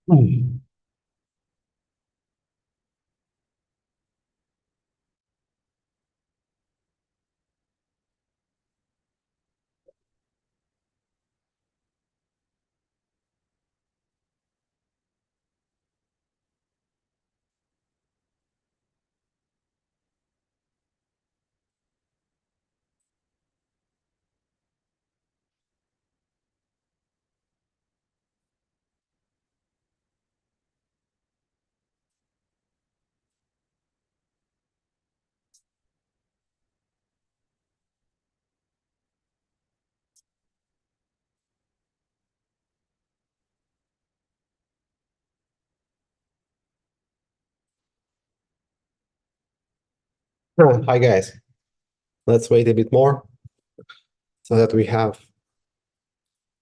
Hmm. Hi guys, let's wait a bit more so that we have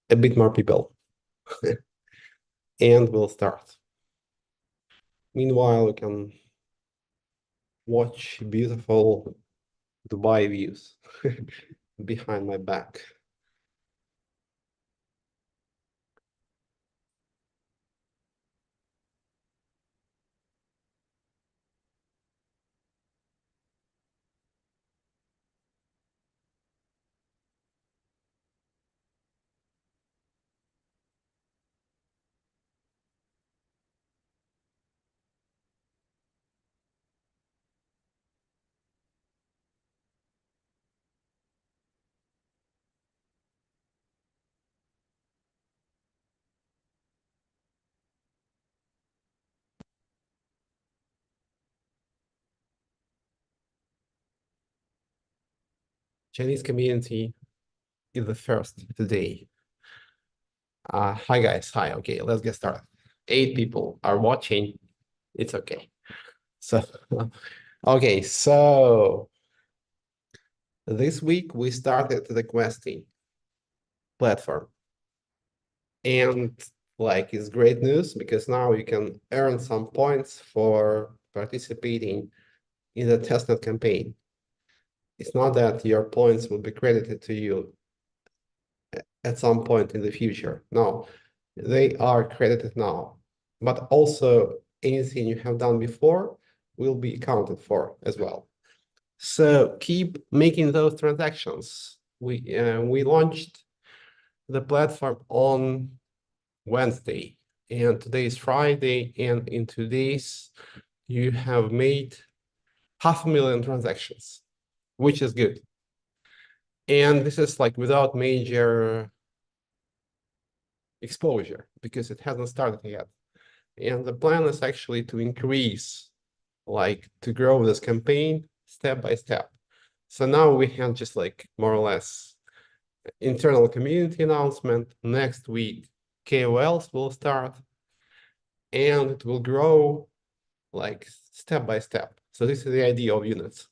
a bit more people and we'll start. Meanwhile, we can watch beautiful Dubai views behind my back. Chinese community is the first today. Hi guys, hi. Okay, let's get started. 8 people are watching. It's okay. So, okay, so this week we started the questing platform. And like it's great news because now you can earn some points for participating in the testnet campaign. It's not that your points will be credited to you at some point in the future. No, they are credited now. But also anything you have done before will be accounted for as well. So keep making those transactions. We launched the platform on Wednesday, and today is Friday, and in 2 days you have made 500,000 transactions, which is good. And this is like without major exposure because it hasn't started yet. And the plan is actually to increase, like to grow this campaign step by step. So now we have just like more or less internal community announcement. Next week, KOLs will start and it will grow like step by step. So this is the idea of units,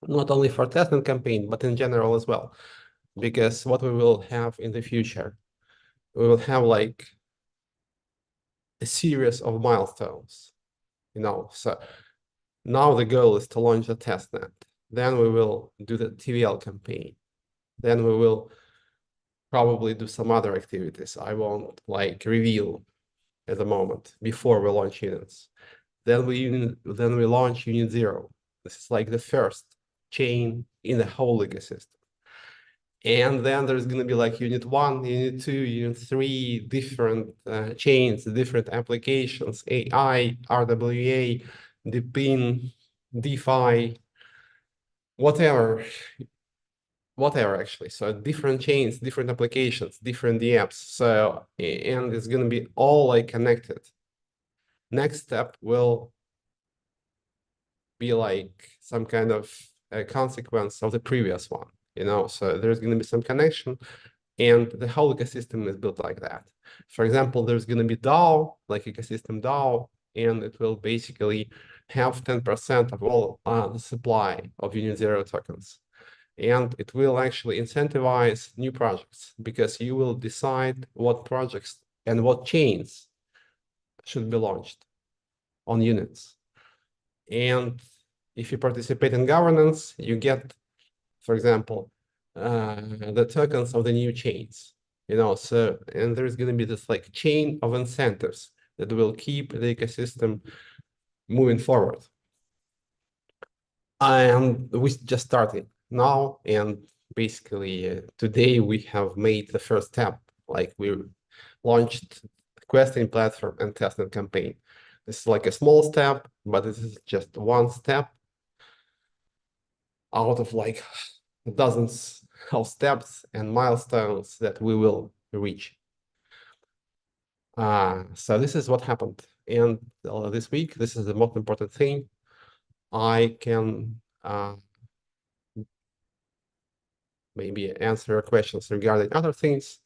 not only for testnet campaign, but in general as well. Because what we will have in the future, we will have like a series of milestones, So now the goal is to launch the testnet. Then we will do the TVL campaign. Then we will probably do some other activities. I won't like reveal at the moment before we launch units. Then we launch Unit 0. This is like the first chain in the whole ecosystem. And then there's going to be like Unit 1, Unit 2, Unit 3, different chains, different applications, AI, RWA, DePIN, DeFi, whatever, whatever actually. So different chains, different applications, different DApps. So, and it's going to be all like connected. Next step will be like some kind of a consequence of the previous one, So there's going to be some connection, and the whole ecosystem is built like that. For example, there's going to be DAO, like ecosystem DAO, and it will basically have 10% of all the supply of Unit Zero tokens. And it will actually incentivize new projects because you will decide what projects and what chains should be launched on units. And if you participate in governance, you get, for example, the tokens of the new chains, So, and there's going to be this like chain of incentives that will keep the ecosystem moving forward. And we just started now, and basically today we have made the first step. Like we launched questing platform and testing campaign. This is like a small step, but this is just one step out of like dozens of steps and milestones that we will reach. So this is what happened. And this week, this is the most important thing. I can maybe answer your questions regarding other things,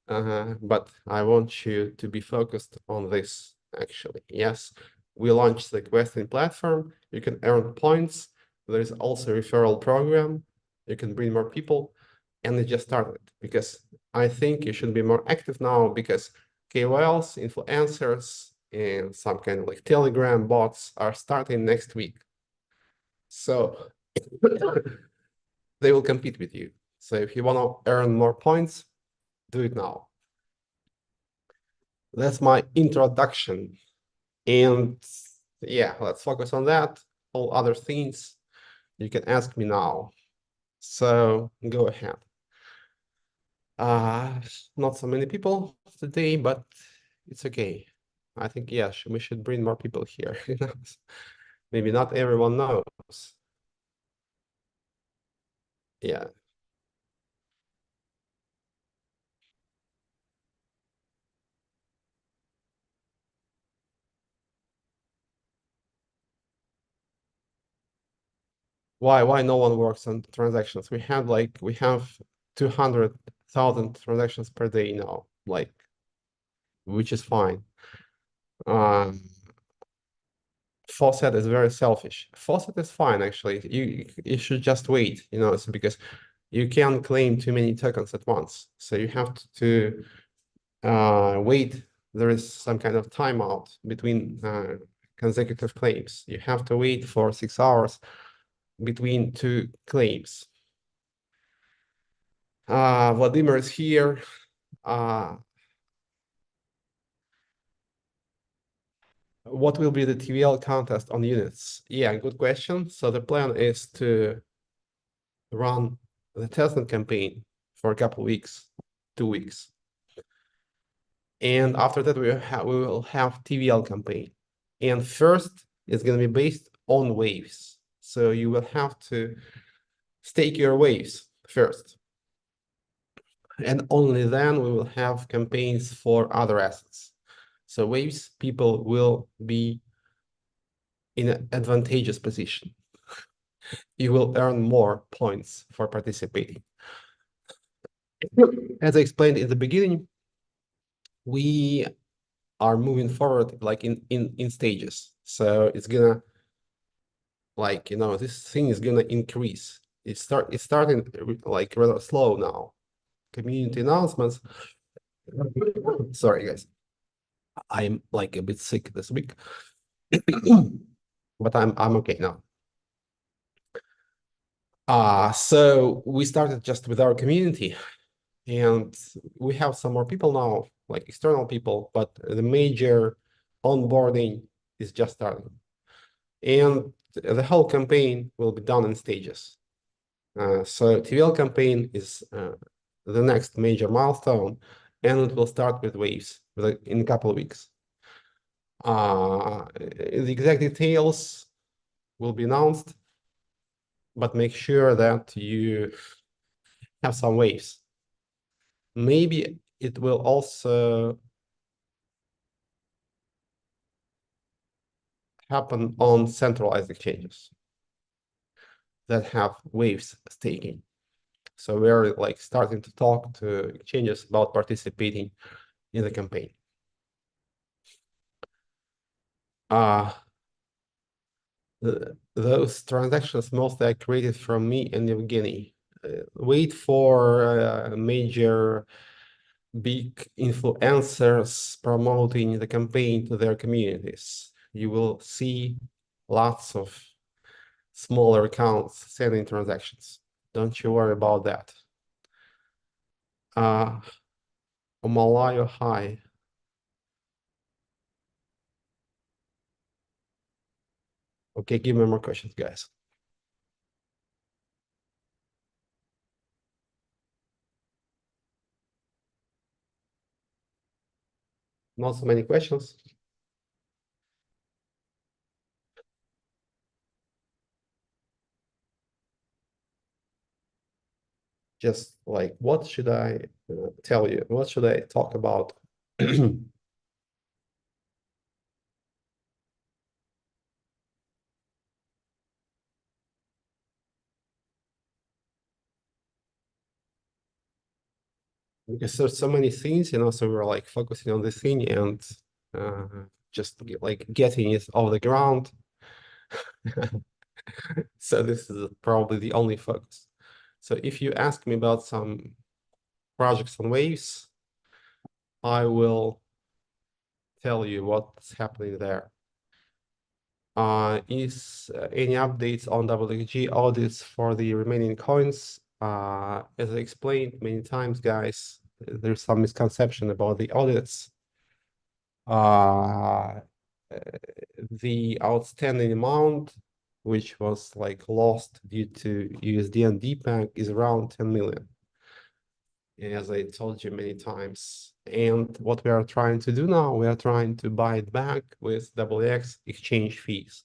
but I want you to be focused on this, actually. Yes, we launched the questing platform. You can earn points. There is also a referral program. You can bring more people, and it just started, because I think you should be more active now, because KOLs, influencers, and some kind of like Telegram bots are starting next week. So they will compete with you. So if you want to earn more points, do it now. That's my introduction. And yeah, let's focus on that. All other things you can ask me now. So go ahead. Not so many people today, but it's okay. I think, yeah, we should bring more people here. Maybe not everyone knows. Yeah. Why no one works on transactions? We have 200,000 transactions per day now, like, which is fine. Faucet is very selfish. Faucet is fine, actually. You should just wait, it's because you can't claim too many tokens at once. So you have to wait. There is some kind of timeout between consecutive claims. You have to wait for 6 hours between two claims. Vladimir is here. What will be the TVL contest on units? Yeah, good question. So the plan is to run the testing campaign for a couple of weeks, 2 weeks. And after that, we will have TVL campaign. And first, it's going to be based on waves. So you will have to stake your waves first. And only then we will have campaigns for other assets. So waves, people will be in an advantageous position. You will earn more points for participating. As I explained in the beginning, we are moving forward like in stages. So it's gonna this thing is gonna increase. It's starting like rather slow now. Community announcements. Sorry, guys. I'm like a bit sick this week, but I'm okay now. So we started just with our community, and we have some more people now, like external people, but the major onboarding is just starting. And the whole campaign will be done in stages. So TVL campaign is the next major milestone, and it will start with waves in a couple of weeks. The exact details will be announced, but make sure that you have some waves. Maybe it will also happen on centralized exchanges that have waves staking. So we're like starting to talk to exchanges about participating in the campaign. Those transactions mostly are created from me and Evgeny. Wait for major big influencers promoting the campaign to their communities. You will see lots of smaller accounts sending transactions. Don't you worry about that. Omalayo, hi. Okay, give me more questions, guys. Not so many questions. Just like, what should I tell you? What should I talk about? Because there's so many things, so we're like focusing on this thing and uh, just like getting it off the ground. So this is probably the only focus. So if you ask me about some projects on Waves, I will tell you what's happening there. Is any updates on WXG audits for the remaining coins? As I explained many times, guys, there's some misconception about the audits. Uh, the outstanding amount, which was like lost due to USD and DPEG, is around 10 million, as I told you many times. And what we are trying to do now, we are trying to buy it back with WX exchange fees.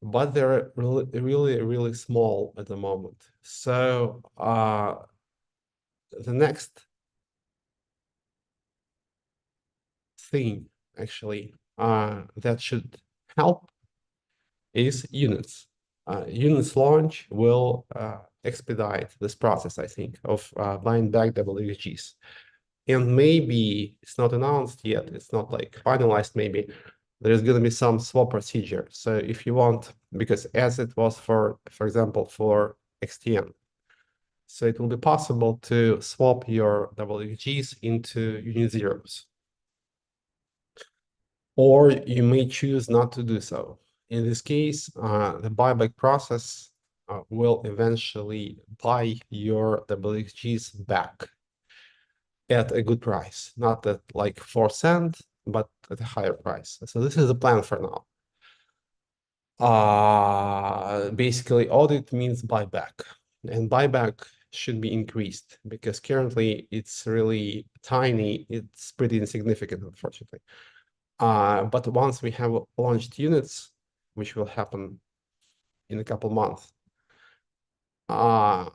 But they're really small at the moment. So the next thing actually that should help is units. Units launch will expedite this process, I think, of buying back WGs. And maybe it's not announced yet, it's not like finalized, maybe there's going to be some swap procedure. So if you want, because as it was for example, for XTN, so it will be possible to swap your WGs into unit zeros. Or you may choose not to do so. In this case, the buyback process will eventually buy your WXGs back at a good price, not at like 4 cents, but at a higher price. So this is the plan for now. Basically, audit means buyback, and buyback should be increased because currently it's really tiny. It's pretty insignificant, unfortunately. But once we have launched units, which will happen in a couple months, uh,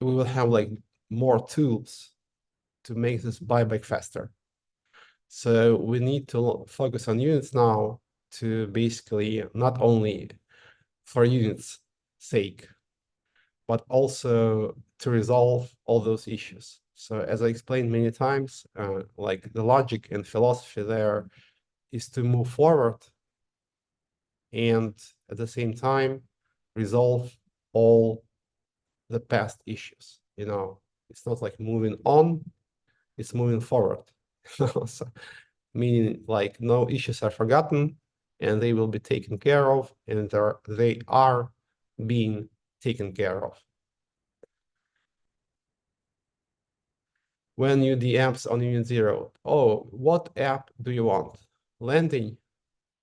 we will have like more tools to make this buyback faster. So we need to focus on units now to basically not only for units sake, but also to resolve all those issues. So as I explained many times, like the logic and philosophy there is to move forward and at the same time resolve all the past issues. It's not like moving on, it's moving forward. So, meaning like no issues are forgotten and they will be taken care of, and they are being taken care of. When you the apps on Unit Zero, oh, what app do you want? Landing?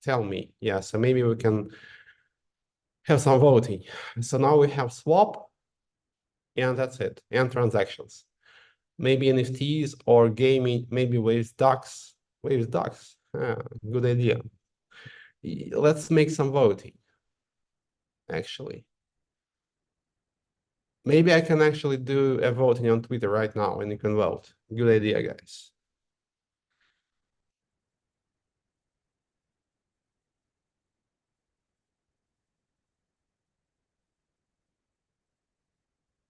Tell me. Yeah, so maybe we can have some voting. So now we have swap, and that's it, and transactions. Maybe NFTs or gaming, maybe Waves Ducks. Waves Ducks, good idea. Let's make some voting, actually. Maybe I can actually do a voting on Twitter right now and you can vote. Good idea, guys.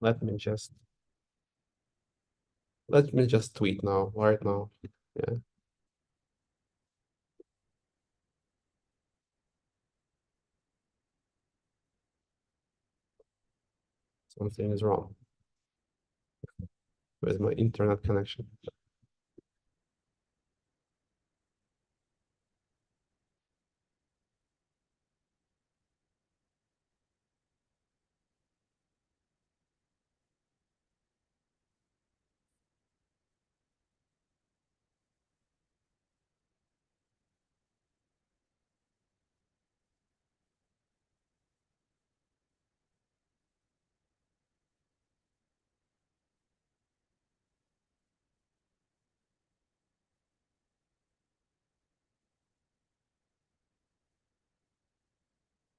Let me just tweet now, right now. Yeah, something is wrong with my internet connection.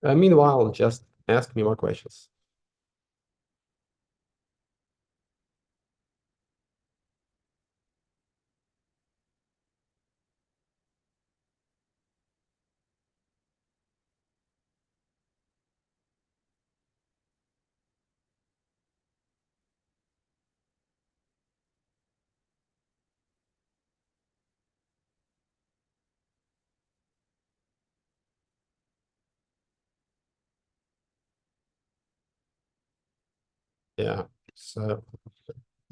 Meanwhile, just ask me more questions. Yeah. So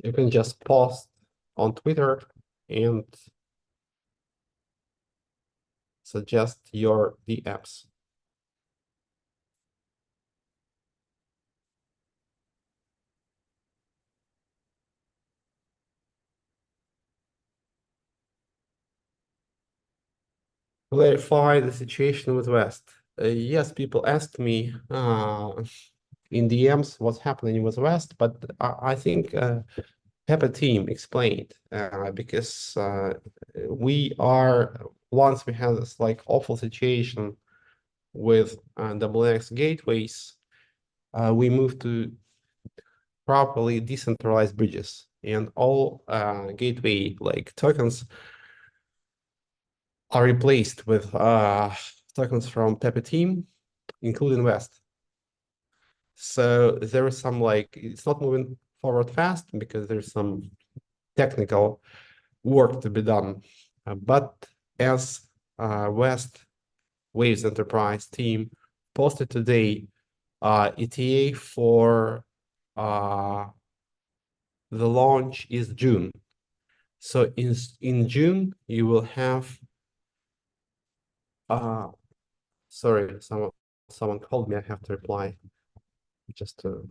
you can just post on Twitter and suggest your DApps. Clarify the situation with West. Yes, people ask me in DMs what's happening with West, but I think Pepper team explained because we are once we had this like awful situation with XX gateways, we moved to properly decentralized bridges, and all gateway like tokens are replaced with tokens from Pepper team, including West. So there is some like it's not moving forward fast because there's some technical work to be done. But as West Waves Enterprise team posted today, ETA for the launch is June. So in June you will have uh sorry, someone called me. I have to reply just to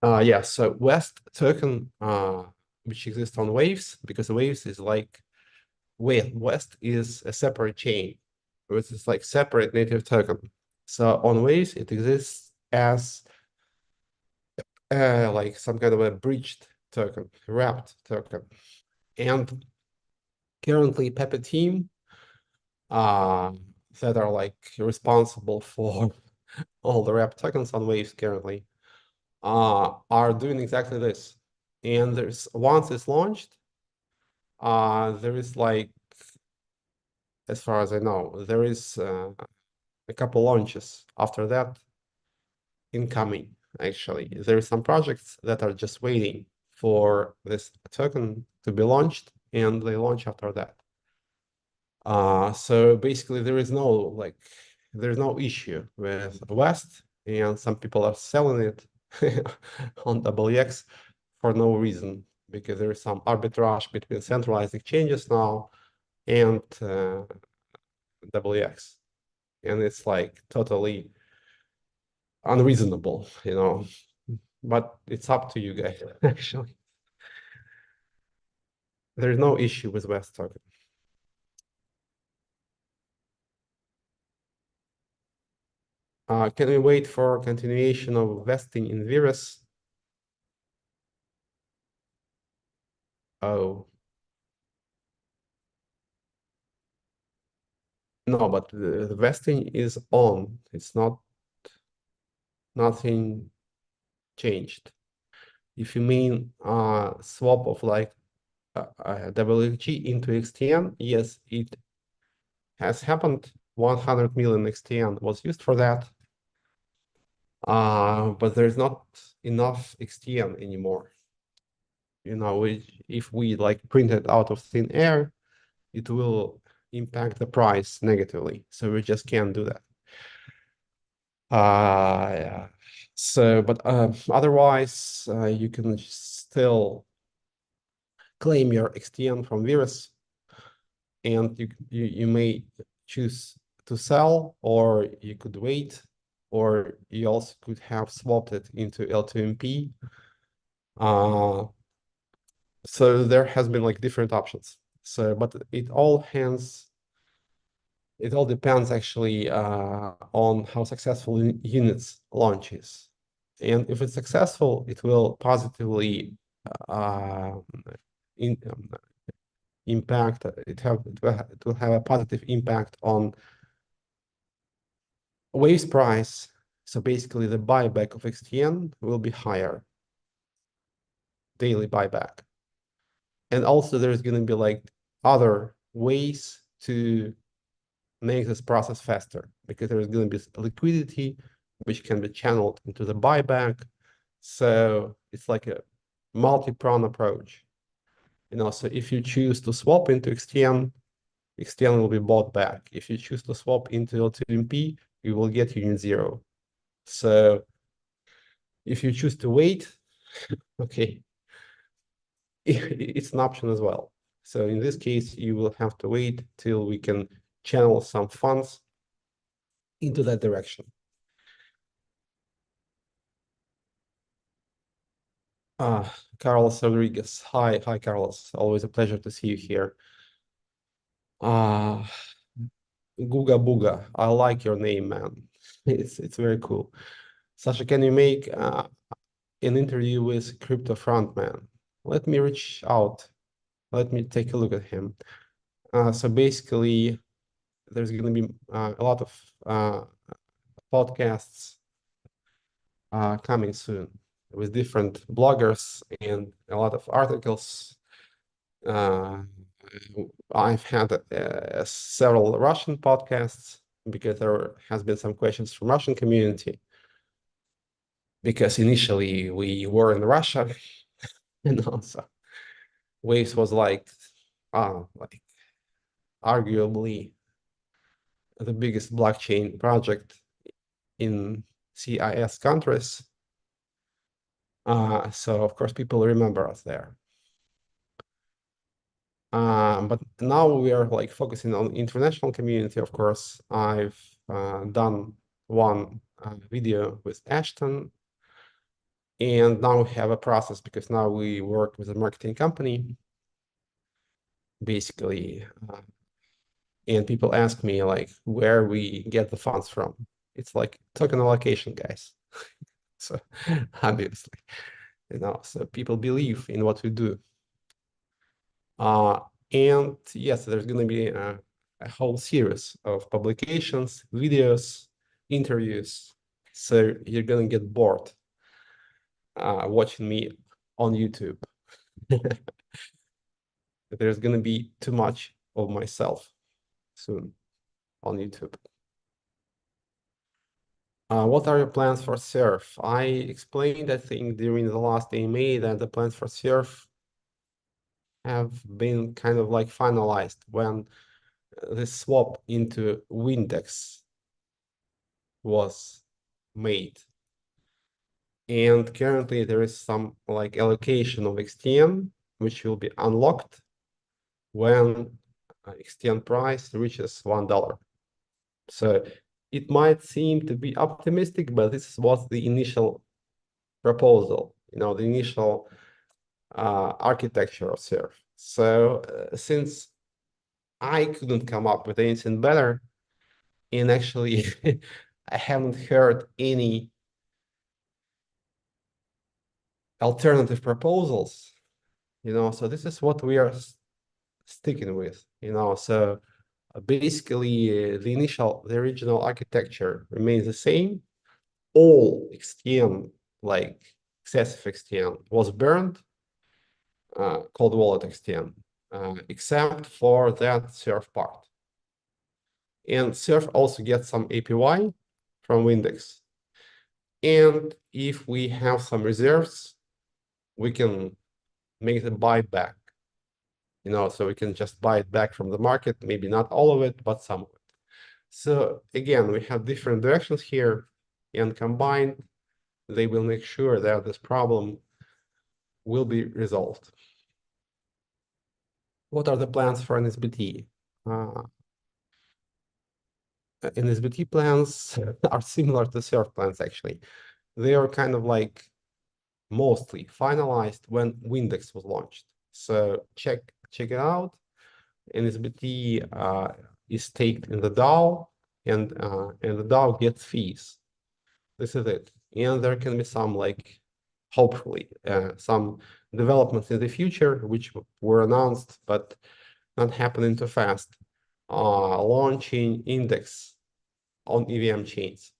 yeah, so West token which exists on Waves, because Waves is like West is a separate chain, which is like separate native token. So on Waves it exists as like some kind of a breached token, wrapped token. And currently Pepe team uh that are like responsible for all the wrapped tokens on Waves currently are doing exactly this. And there's once it's launched, there is like, as far as I know, there is a couple launches after that incoming. Actually, there are some projects that are just waiting for this token to be launched, and they launch after that. So basically, there's no issue with West, and some people are selling it on WX for no reason, because there is some arbitrage between centralized exchanges now and WX, and it's like totally unreasonable, you know. But it's up to you guys, actually. There's no issue with West token. Can we wait for continuation of vesting in Virus? Oh, no, but the vesting is on. It's not, nothing changed. If you mean swap of like WG into XTN, yes, it has happened. 100 million XTN was used for that. But there's not enough XTN anymore. You know, if we like print it out of thin air, it will impact the price negatively. So we just can't do that. Yeah. So, but otherwise, you can still claim your XTN from Virus, and you may choose to sell, or you could wait, or you also could have swapped it into L2MP. So there has been like different options. So, but it all hands It all depends actually on how successful units launch is. And if it's successful, it will positively uh, in, impact, it will have a positive impact on Wave's price. So basically the buyback of XTN will be higher, daily buyback. And also there's going to be like other ways to make this process faster, because there's going to be liquidity which can be channeled into the buyback. So it's like a multi-pronged approach. So if you choose to swap into XTN, XTN will be bought back. If you choose to swap into L2MP, you will get unit zero. So if you choose to wait, okay, it's an option as well. So in this case, you will have to wait till we can channel some funds into that direction. Carlos Rodriguez. Hi, Carlos. Always a pleasure to see you here. Guga Buga. I like your name, man. It's very cool. Sasha, can you make an interview with Crypto Frontman? Let me reach out. Let me take a look at him. So basically, there's going to be a lot of podcasts coming soon with different bloggers and a lot of articles. I've had several Russian podcasts because there has been some questions from Russian community. Because initially we were in Russia, and also Waves was like arguably the biggest blockchain project in CIS countries. So of course people remember us there. But now we are like focusing on international community. Of course, I've done one video with Ashton, and now we have a process because now we work with a marketing company, basically, and people ask me like where we get the funds from. It's like token allocation, guys. So obviously, so people believe in what we do. And yes, there's going to be a whole series of publications, videos, interviews. So you're going to get bored watching me on YouTube. There's going to be too much of myself soon on YouTube. What are your plans for Surf? I explained, I think, during the last AMA that the plans for Surf have been kind of like finalized when the swap into Windex was made. And currently there is some like allocation of XTN, which will be unlocked when XTN price reaches $1. So it might seem to be optimistic, but this was the initial proposal, the initial architecture of Surf. So since I couldn't come up with anything better, and actually I haven't heard any alternative proposals, so this is what we are sticking with, so basically the original architecture remains the same. All XTN, like excessive XTN, was burned, cold wallet XTN, except for that Surf part. And Surf also gets some APY from Windex. And if we have some reserves, we can make the buyback, so we can just buy it back from the market, maybe not all of it, but some of it. So again, we have different directions here, and combined, they will make sure that this problem will be resolved. What are the plans for NSBT? NSBT plans are similar to Surf plans, actually. They are kind of like mostly finalized when Windex was launched. So check it out. NSBT is staked in the DAO, and the DAO gets fees. This is it. And there can be some like, hopefully, some developments in the future which were announced but not happening too fast. Launching index on EVM chains,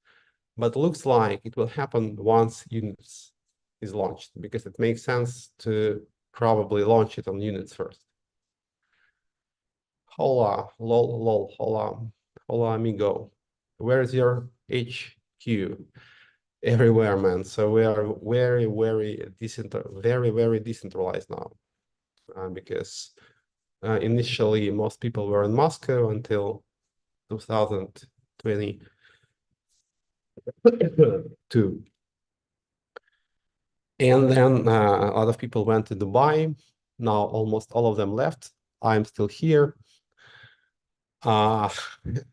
but looks like it will happen once Units is launched, because it makes sense to probably launch it on Units first. Hola, lol, lol, hola, hola, amigo. Where's your HQ? Everywhere, man. So we are very, very decent, very, very decentralized now, because initially most people were in Moscow until 2022. And then a lot of people went to Dubai. Now almost all of them left. I'm still here, uh,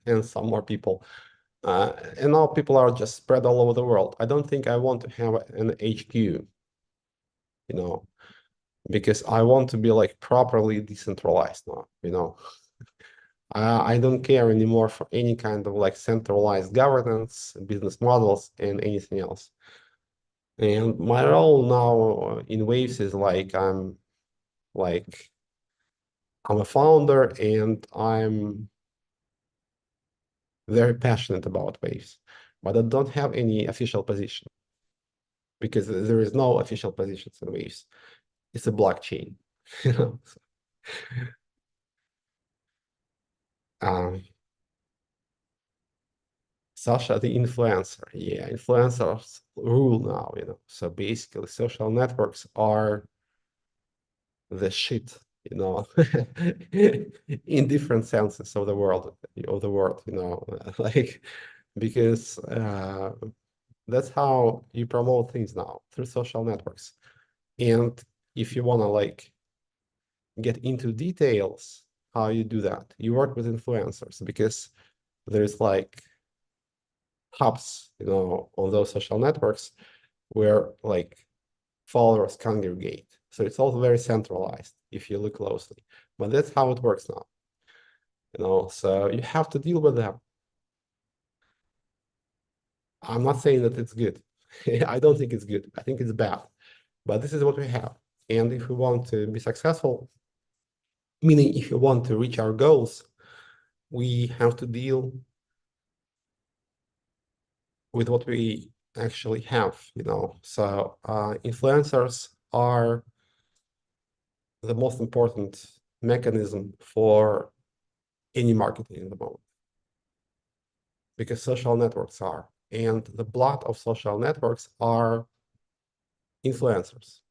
and some more people. And now people are just spread all over the world. I don't think I want to have an HQ, because I want to be like properly decentralized now. I don't care anymore for any kind of like centralized governance, business models, and anything else. And my role now in Waves is like I'm a founder, and I'm very passionate about Waves, but I don't have any official position, because there is no official positions in Waves. It's a blockchain. you know. Um, Sasha, the influencer. Yeah, influencers rule now. So basically, social networks are the shit, in different senses of the word, like, because that's how you promote things now, through social networks. And if you want to like get into details how you do that, you work with influencers, because there's like hubs, on those social networks where like followers congregate. So it's all very centralized if you look closely. But that's how it works now. So you have to deal with them. I'm not saying that it's good. I don't think it's good. I think it's bad. But this is what we have. And if we want to be successful, meaning if you want to reach our goals, we have to deal with what we actually have. So influencers are the most important mechanism for any marketing in the moment, because social networks are, and the blood of social networks are influencers.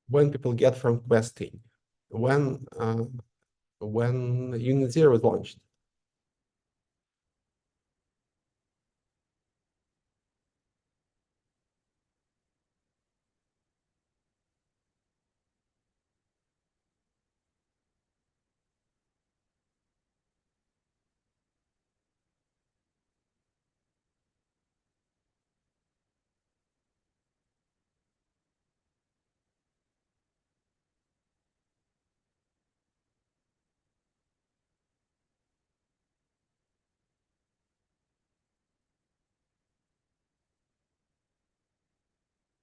When people get from questing, when Unit Zero is launched.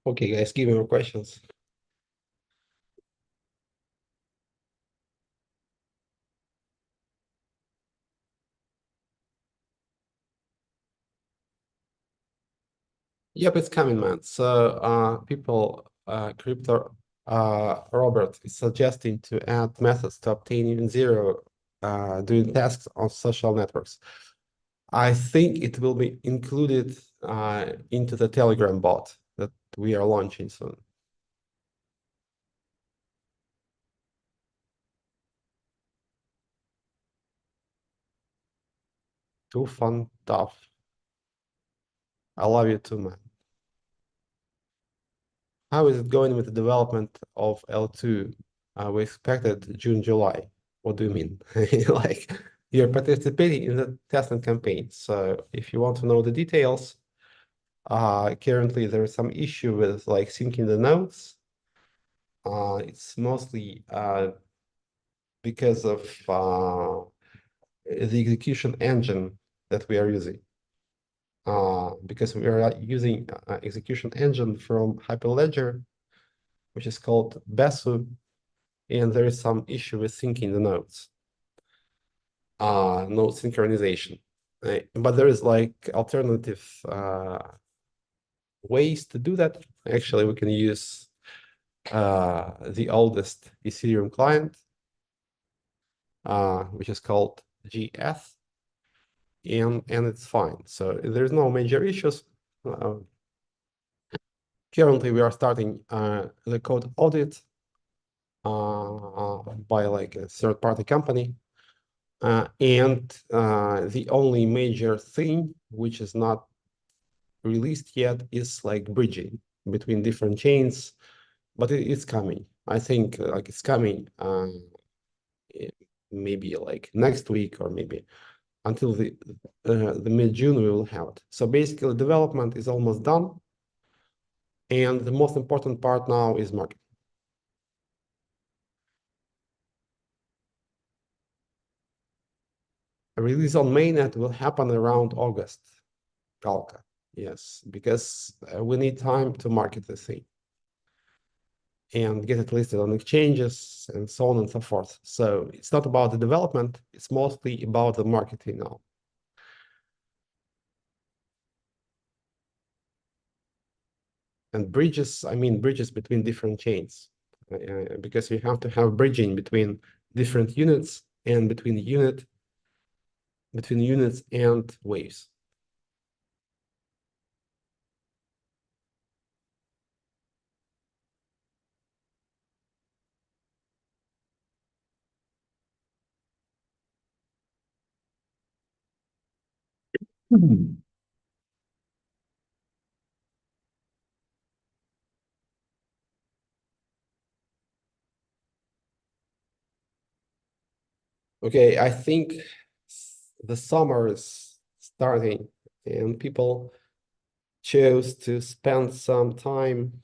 Okay, guys, give me more questions. Yep, it's coming, man. So crypto Robert is suggesting to add methods to obtain Unit Zero doing tasks on social networks. I think it will be included into the Telegram bot that we are launching soon. Too fun, tough. I love you too, man. How is it going with the development of L2? We expected June, July. What do you mean? Like you're participating in the testing campaign. So if you want to know the details, currently there is some issue with like syncing the nodes. It's mostly because of the execution engine that we are using. Because we are using execution engine from Hyperledger, which is called Besu, and there is some issue with syncing the nodes, node synchronization. But there is like alternative ways to do that. Actually, we can use the oldest Ethereum client, which is called GS, and it's fine. So there's no major issues. Uh, Currently, we are starting the code audit by like a third-party company. And the only major thing which is not released yet is like bridging between different chains, but it's coming. I think like it's coming maybe like next week or maybe until the mid-June we will have it. So basically development is almost done. And the most important part now is marketing. A release on mainnet will happen around August, Galka. Yes, because we need time to market the thing and get it listed on exchanges and so on and so forth. So it's not about the development, it's mostly about the marketing now. And bridges, I mean bridges between different chains, because you have to have bridging between different units and between units and waves. Mhm. Okay, I think the summer is starting and people chose to spend some time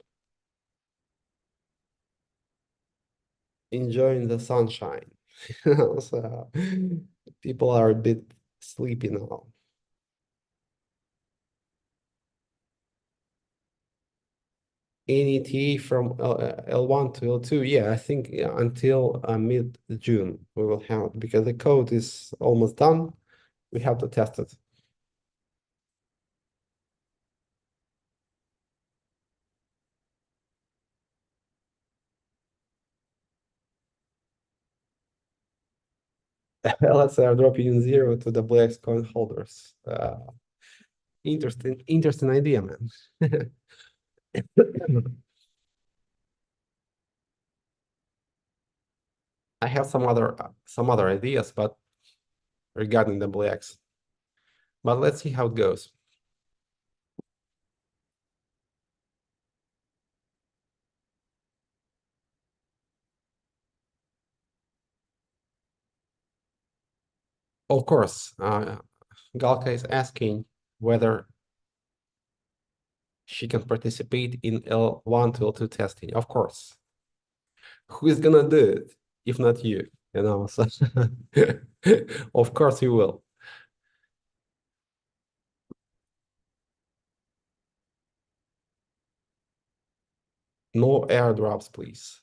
enjoying the sunshine. So people are a bit sleepy now. NET from L1 to L2, yeah, I think until mid-June we will have it because the code is almost done. We have to test it. Let's say I'm dropping in zero to the Black's coin holders. Interesting idea, man. I have some other ideas, but regarding the Blacks. But let's see how it goes. Of course, Galka is asking whether she can participate in L1 to L2 testing. Of course. Who is gonna do it if not you? You know, so of course you will. No airdrops, please.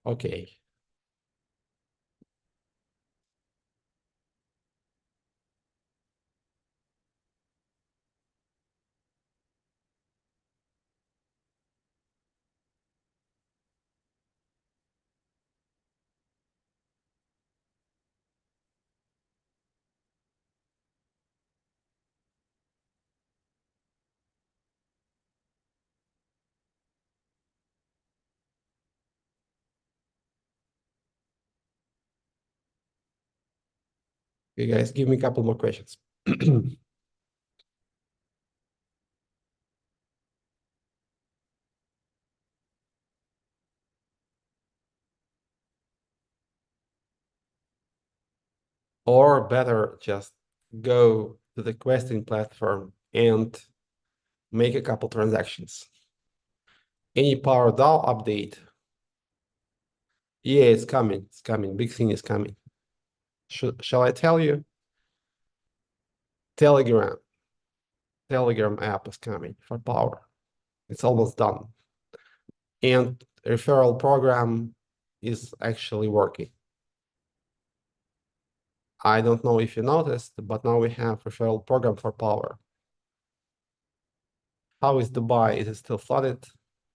Okay. You guys, give me a couple more questions. Or better, just go to the questing platform and make a couple transactions. Any Power DAO update? Yeah, it's coming. It's coming. Big thing is coming. Shall I tell you? Telegram. Telegram app is coming for Power. It's almost done. And referral program is actually working. I don't know if you noticed, but now we have referral program for Power. How is Dubai? Is it still flooded?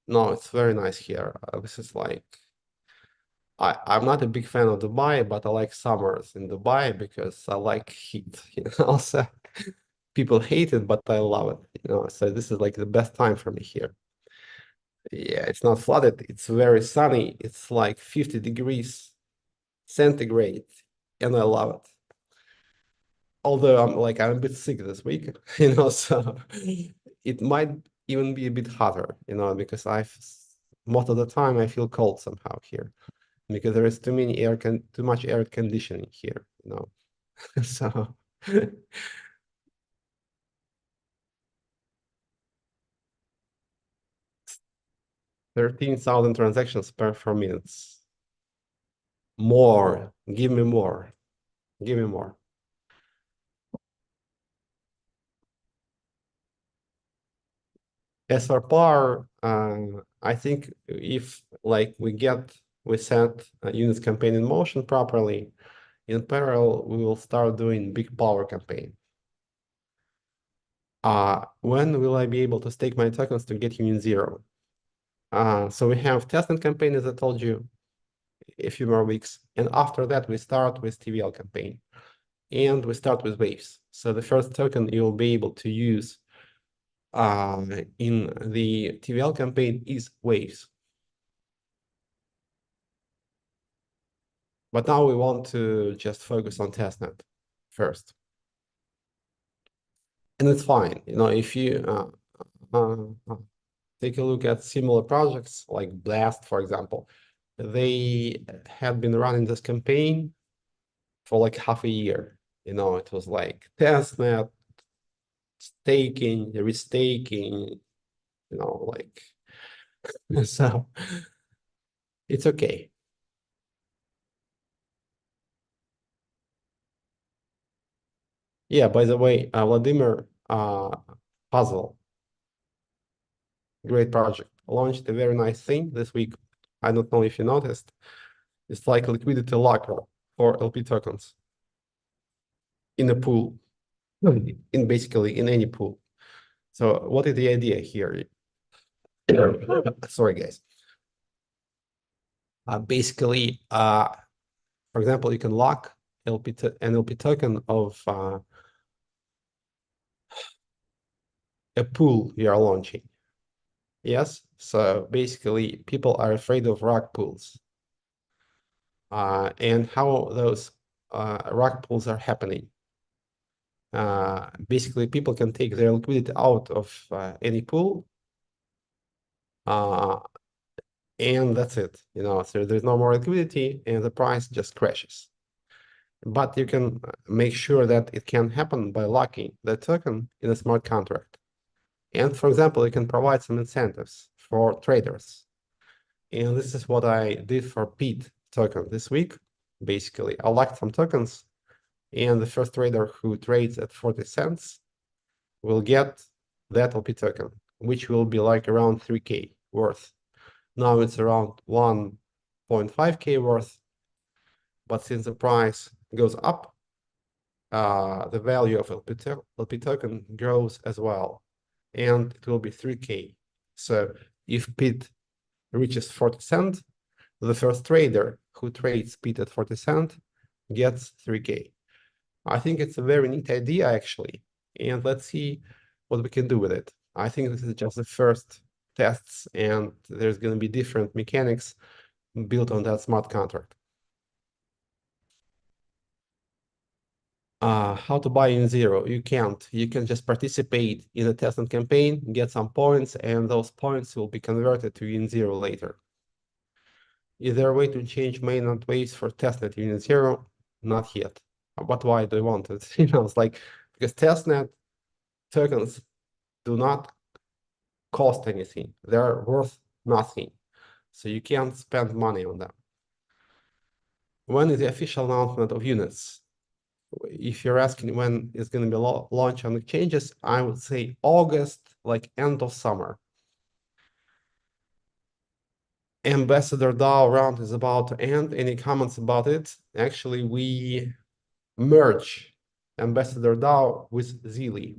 No, it's very nice here. This is like I'm not a big fan of Dubai, but I like summers in Dubai because I like heat. So people hate it, but I love it. So this is like the best time for me here. Yeah, it's not flooded. It's very sunny. It's like 50 degrees centigrade, and I love it. Although I'm a bit sick this week, so it might even be a bit hotter, because most of the time I feel cold somehow here because there is too much air conditioning here. So 13,000 transactions per 4 minutes. More. Give me more. Give me more. As for par, I think if we set a units campaign in motion properly, in parallel, we will start doing big power campaign. When will I be able to stake my tokens to get Union Zero? So we have testnet campaign, as I told you, a few more weeks. And after that, we start with TVL campaign. And we start with waves. So the first token you'll be able to use in the TVL campaign is waves. But now we want to just focus on testnet first. And it's fine. If you take a look at similar projects like Blast, for example, they had been running this campaign for like half a year. It was like testnet, staking, restaking, like so it's okay. Yeah, by the way, Vladimir Puzzle, great project, launched a very nice thing this week. I don't know if you noticed. It's like liquidity locker for LP tokens in a pool, in basically in any pool. So what is the idea here? Sorry, guys. Basically, for example, you can lock an LP token of a pool you are launching. Yes, so basically, people are afraid of rug pools. And how those rug pools are happening. Basically, people can take their liquidity out of any pool, and that's it. So there's no more liquidity, and the price just crashes. But you can make sure that it can happen by locking the token in a smart contract. And for example, you can provide some incentives for traders. And this is what I did for Pete token this week. Basically, I locked some tokens, and the first trader who trades at 40 cents will get that LP token, which will be like around 3K worth. Now it's around 1.5K worth, but since the price goes up, the value of LP token grows as well, and it will be 3K. So if Pete reaches 40 cents, the first trader who trades Pete at 40 cents gets 3K. I think it's a very neat idea, actually, and let's see what we can do with it. I think this is just the first tests, and there's going to be different mechanics built on that smart contract. How to buy in zero? You can't. You can just participate in a testnet campaign, get some points, and those points will be converted to in zero later. Is there a way to change mainnet waves for testnet in zero? Not yet. But why do you want it? You know, it's like because testnet tokens do not cost anything. They're worth nothing. So you can't spend money on them. When is the official announcement of units? If you're asking when it's going to be launched on exchanges, I would say August, like end of summer. Ambassador DAO round is about to end. Any comments about it? Actually, we merge Ambassador DAO with Zili.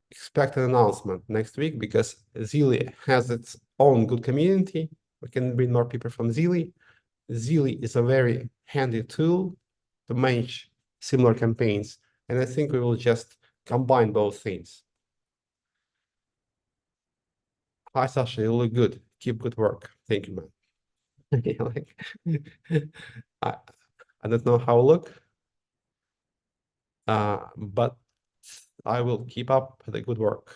Expect an announcement next week because Zili has its own good community. We can bring more people from Zili. Zili is a very handy tool to manage similar campaigns. And I think we will just combine both things. Hi, Sasha, you look good. Keep good work. Thank you, man. Like, I, I don't know how I look, but I will keep up the good work.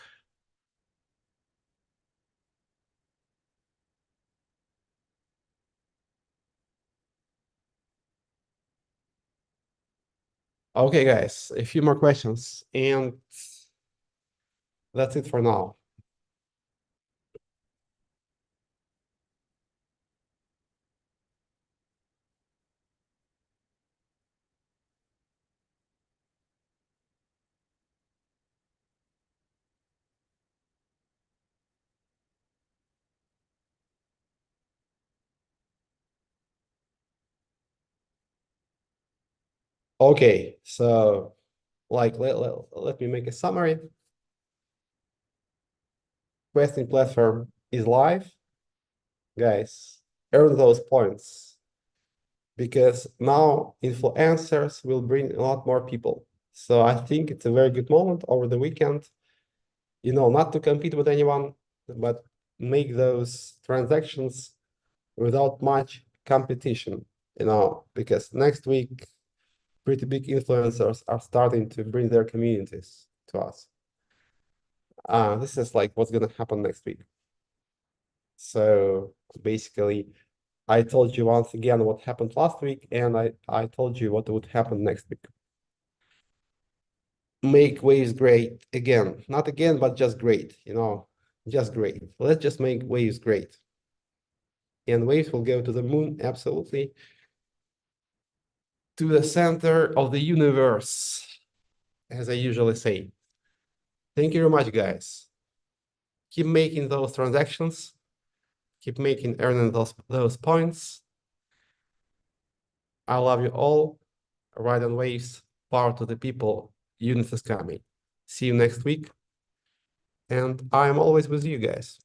Okay, guys, a few more questions, and that's it for now. Okay, so like let me make a summary. Questing platform is live. Guys, earn those points because now influencers will bring a lot more people. So I think it's a very good moment over the weekend, you know, not to compete with anyone, but make those transactions without much competition, you know, because next week pretty big influencers are starting to bring their communities to us. This is like what's gonna happen next week. So basically, I told you once again what happened last week, and I told you what would happen next week. Make waves great again. Not again, but just great, you know, just great. Let's just make waves great. And waves will go to the moon, absolutely. To the center of the universe, as I usually say. Thank you very much, guys. Keep making those transactions. Keep making earning those points. I love you all. Ride on waves, power to the people. Unit is coming. See you next week. And I am always with you guys.